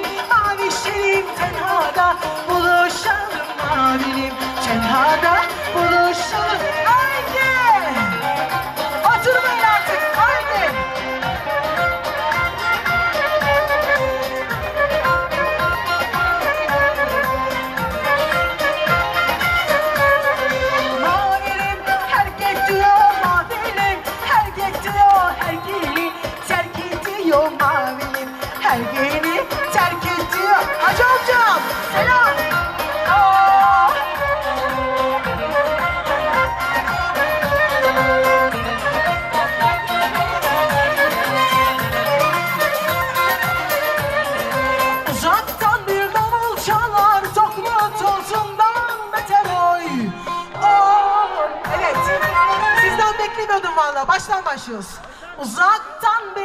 mavişlerim, mavişlerim tenhada buluşalım mavilim, tenhada buluşalım. Haydi! Oturmayın artık, haydi! Mavilim herkes diyor, mavilim herkes diyor, herkesi terk ediyor mavilim, herkesi terk ediyor. Hacı amcam, selam! Aa! Uzaktan bir davul çalar, tokma tozundan beter oy. Oy. Evet, sizden beklemiyordum valla, baştan başlıyoruz. Uzaktan